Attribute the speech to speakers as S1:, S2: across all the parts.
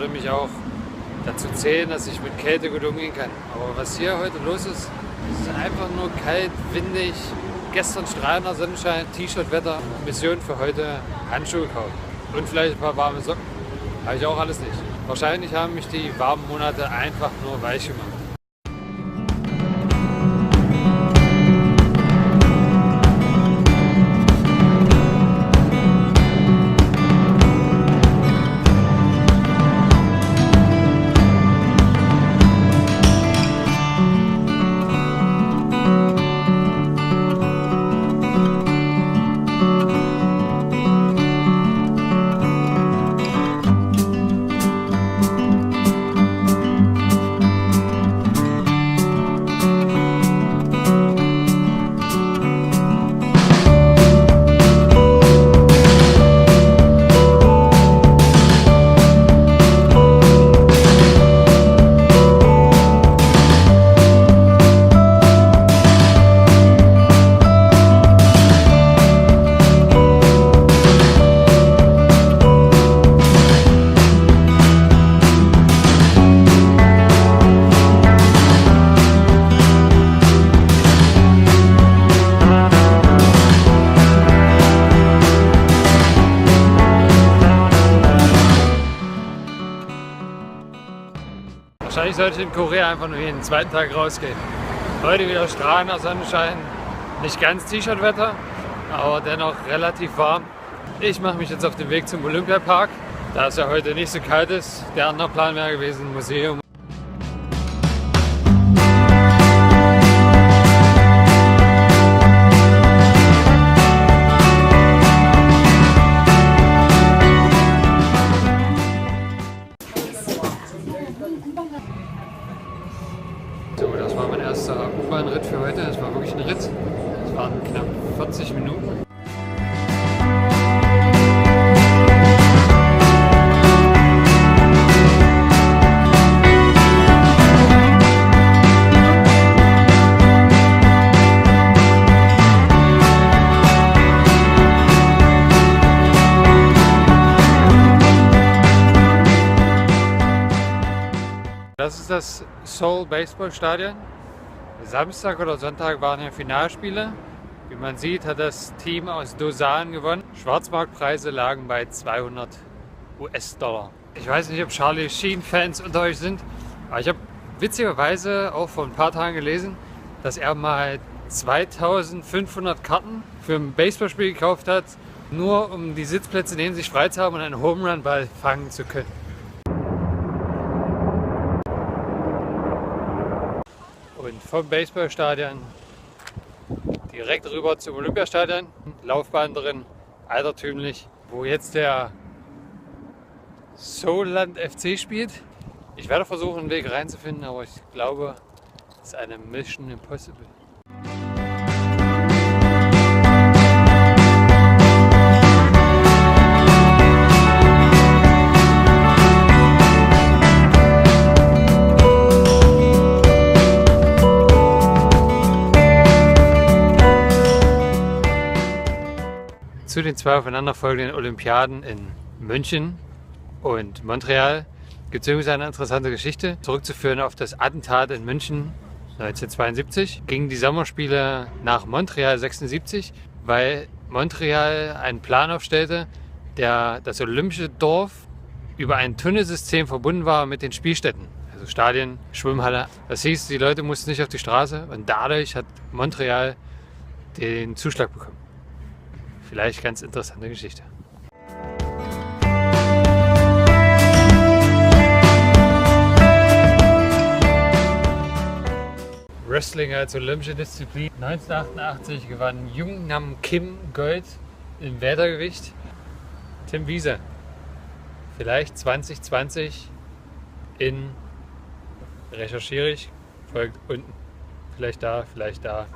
S1: würde mich auch dazu zählen, dass ich mit Kälte gut umgehen kann. Aber was hier heute los ist, ist einfach nur kalt, windig. Gestern strahlender Sonnenschein, T-Shirt-Wetter, Mission für heute, Handschuhe kaufen. Und vielleicht ein paar warme Socken. Habe ich auch alles nicht. Wahrscheinlich haben mich die warmen Monate einfach nur weich gemacht. Wahrscheinlich sollte ich in Korea einfach nur jeden zweiten Tag rausgehen. Heute wieder strahlender Sonnenschein, nicht ganz T-Shirt-Wetter, aber dennoch relativ warm. Ich mache mich jetzt auf den Weg zum Olympiapark, da es ja heute nicht so kalt ist. Der andere Plan wäre gewesen, ein Museum. So, das war mein erster U-Bahn-Ritt für heute. Das war wirklich ein Ritt. Das waren knapp 40 Minuten. Das ist das Seoul Baseball Stadion. Samstag oder Sonntag waren ja Finalspiele. Wie man sieht, hat das Team aus Dosan gewonnen. Schwarzmarktpreise lagen bei 200 US-Dollar. Ich weiß nicht, ob Charlie Sheen-Fans unter euch sind, aber ich habe witzigerweise auch vor ein paar Tagen gelesen, dass er mal 2500 Karten für ein Baseballspiel gekauft hat, nur um die Sitzplätze neben sich frei zu haben und einen Home-Run-Ball fangen zu können. Und vom Baseballstadion direkt rüber zum Olympiastadion, Laufbahn drin, altertümlich, wo jetzt der Seoul-Land FC spielt. Ich werde versuchen, einen Weg reinzufinden, aber ich glaube, es ist eine Mission Impossible. Zu den zwei aufeinanderfolgenden Olympiaden in München und Montreal gibt es übrigens eine interessante Geschichte. Zurückzuführen auf das Attentat in München 1972 gingen die Sommerspiele nach Montreal 76, weil Montreal einen Plan aufstellte, der das olympische Dorf über ein Tunnelsystem verbunden war mit den Spielstätten. Also Stadien, Schwimmhalle. Das hieß, die Leute mussten nicht auf die Straße und dadurch hat Montreal den Zuschlag bekommen. Vielleicht ganz interessante Geschichte. Wrestling als olympische Disziplin. 1988 gewann Jung Nam Kim Gold im Weltergewicht. Tim Wiese. Vielleicht 2020 in, recherchiere ich, folgt unten. Vielleicht da, vielleicht da.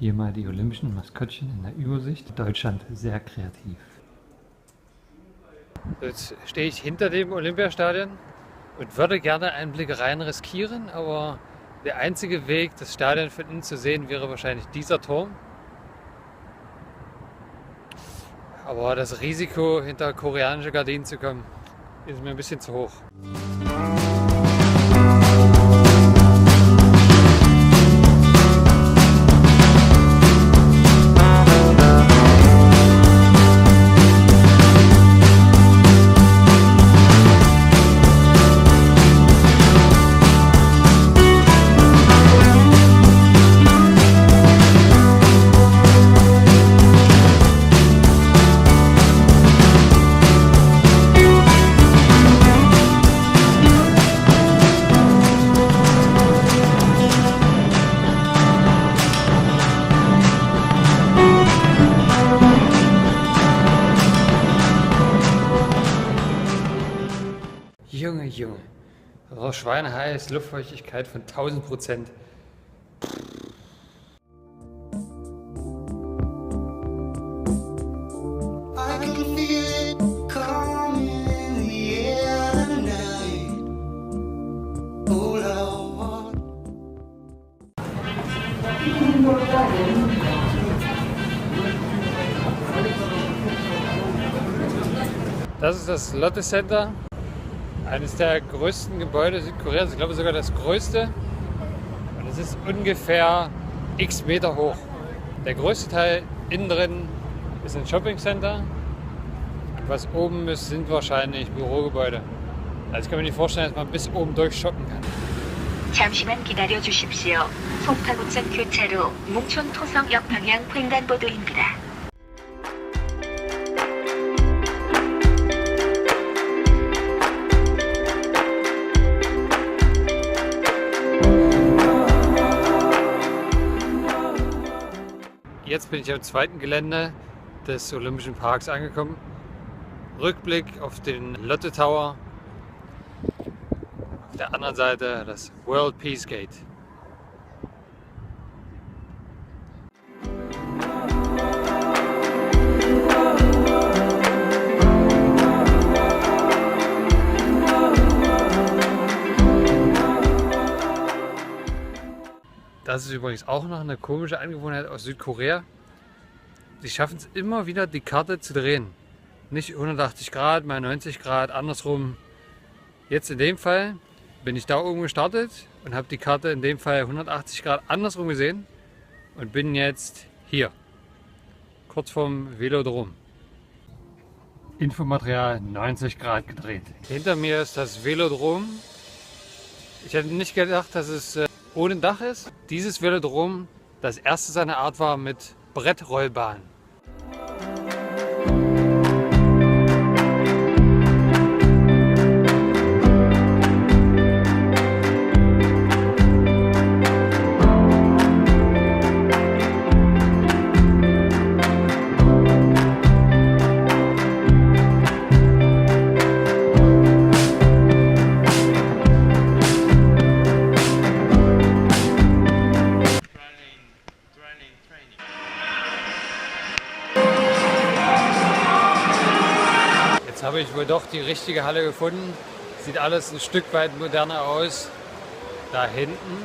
S1: Hier mal die olympischen Maskottchen in der Übersicht. Deutschland sehr kreativ. Jetzt stehe ich hinter dem Olympiastadion und würde gerne einen Blick rein riskieren, aber der einzige Weg, das Stadion von innen zu sehen, wäre wahrscheinlich dieser Turm. Aber das Risiko, hinter koreanische Gardinen zu kommen, ist mir ein bisschen zu hoch. Junge. Oh, schweineheiß, Luftfeuchtigkeit von 1000%. Das ist das Lotte Center. Eines der größten Gebäude Südkoreas, ich glaube sogar das größte. Und es ist ungefähr x Meter hoch. Der größte Teil innen drin ist ein Shopping Center. Und was oben ist, sind wahrscheinlich Bürogebäude. Also ich kann mir nicht vorstellen, dass man bis oben durch shoppen kann.
S2: 잠시만 기다려 주십시오. 송파구천 교차로 뭉촌 토성역 방향 횡단보도입니다.
S1: Jetzt bin ich am zweiten Gelände des Olympischen Parks angekommen. Rückblick auf den Lotte Tower. Auf der anderen Seite das World Peace Gate. Das ist übrigens auch noch eine komische Angewohnheit aus Südkorea. Sie schaffen es immer wieder, die Karte zu drehen. Nicht 180 Grad, mal 90 Grad, andersrum. Jetzt in dem Fall bin ich da oben gestartet und habe die Karte in dem Fall 180 Grad andersrum gesehen und bin jetzt hier, kurz vorm Velodrom. Infomaterial 90 Grad gedreht. Hinter mir ist das Velodrom. Ich hätte nicht gedacht, dass es ohne Dach ist. Dieses Velodrom das erste seiner Art war mit Brettrollbahn. Jetzt habe ich wohl doch die richtige Halle gefunden. Sieht alles ein Stück weit moderner aus. Da hinten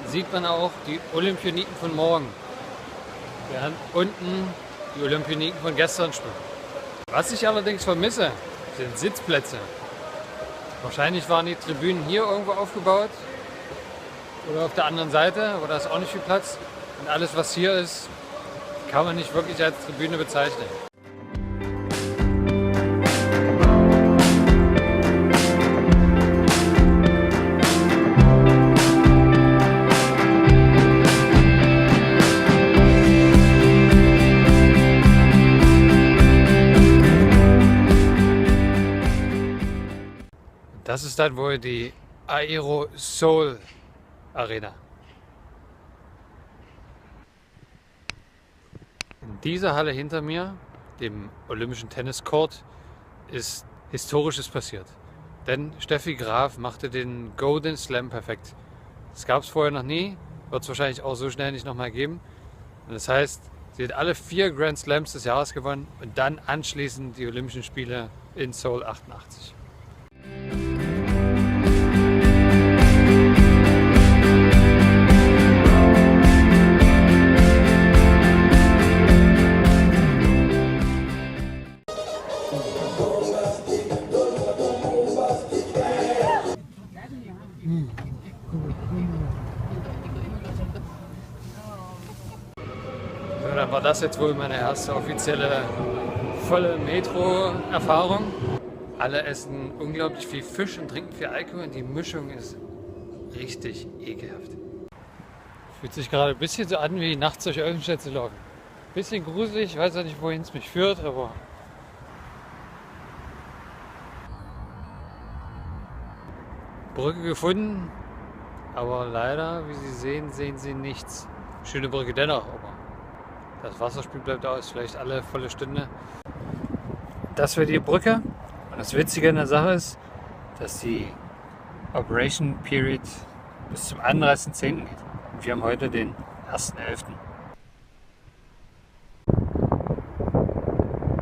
S1: sieht man auch die Olympioniken von morgen. Während unten die Olympioniken von gestern spielen. Was ich allerdings vermisse, sind Sitzplätze. Wahrscheinlich waren die Tribünen hier irgendwo aufgebaut oder auf der anderen Seite, aber da ist auch nicht viel Platz. Und alles, was hier ist, kann man nicht wirklich als Tribüne bezeichnen. Das ist dann wohl die Aero-Seoul Arena. In dieser Halle hinter mir, dem Olympischen Tenniscourt, ist Historisches passiert. Denn Steffi Graf machte den Golden Slam perfekt. Das gab es vorher noch nie, wird es wahrscheinlich auch so schnell nicht nochmal geben. Und das heißt, sie hat alle 4 Grand Slams des Jahres gewonnen und dann anschließend die Olympischen Spiele in Seoul 88. So, dann war das jetzt wohl meine erste offizielle volle Metro-Erfahrung. Alle essen unglaublich viel Fisch und trinken viel Alkohol und die Mischung ist richtig ekelhaft. Fühlt sich gerade ein bisschen so an, wie nachts durch Oldenstedt zu laufen. Bisschen gruselig, ich weiß auch nicht, wohin es mich führt, aber Brücke gefunden, aber leider, wie Sie sehen, sehen Sie nichts. Schöne Brücke dennoch, aber das Wasserspiel bleibt aus, vielleicht alle volle Stunde. Das wäre die Brücke. Und das Witzige an der Sache ist, dass die Operation Period bis zum 31.10. geht. Und wir haben heute den 1.11.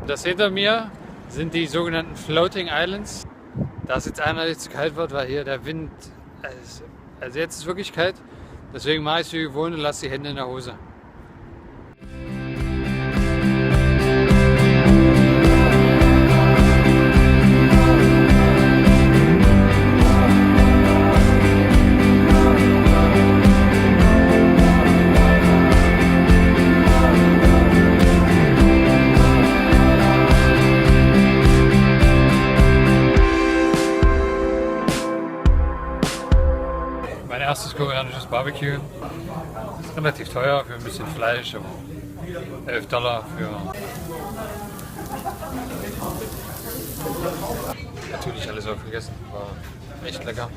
S1: Das hinter mir sind die sogenannten Floating Islands. Da es jetzt einheitlich zu kalt wird, weil hier der Wind, also jetzt ist es wirklich kalt, deswegen mache ich es wie gewohnt und lasse die Hände in der Hose. Mein erstes koreanisches Barbecue. Ist relativ teuer für ein bisschen Fleisch, aber $11 für. Natürlich alles aufgegessen, war echt lecker.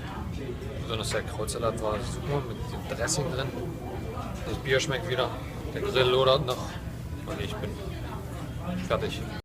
S1: Besonders der Krautsalat war super mit dem Dressing drin. Das Bier schmeckt wieder, der Grill lodert noch und ich bin fertig.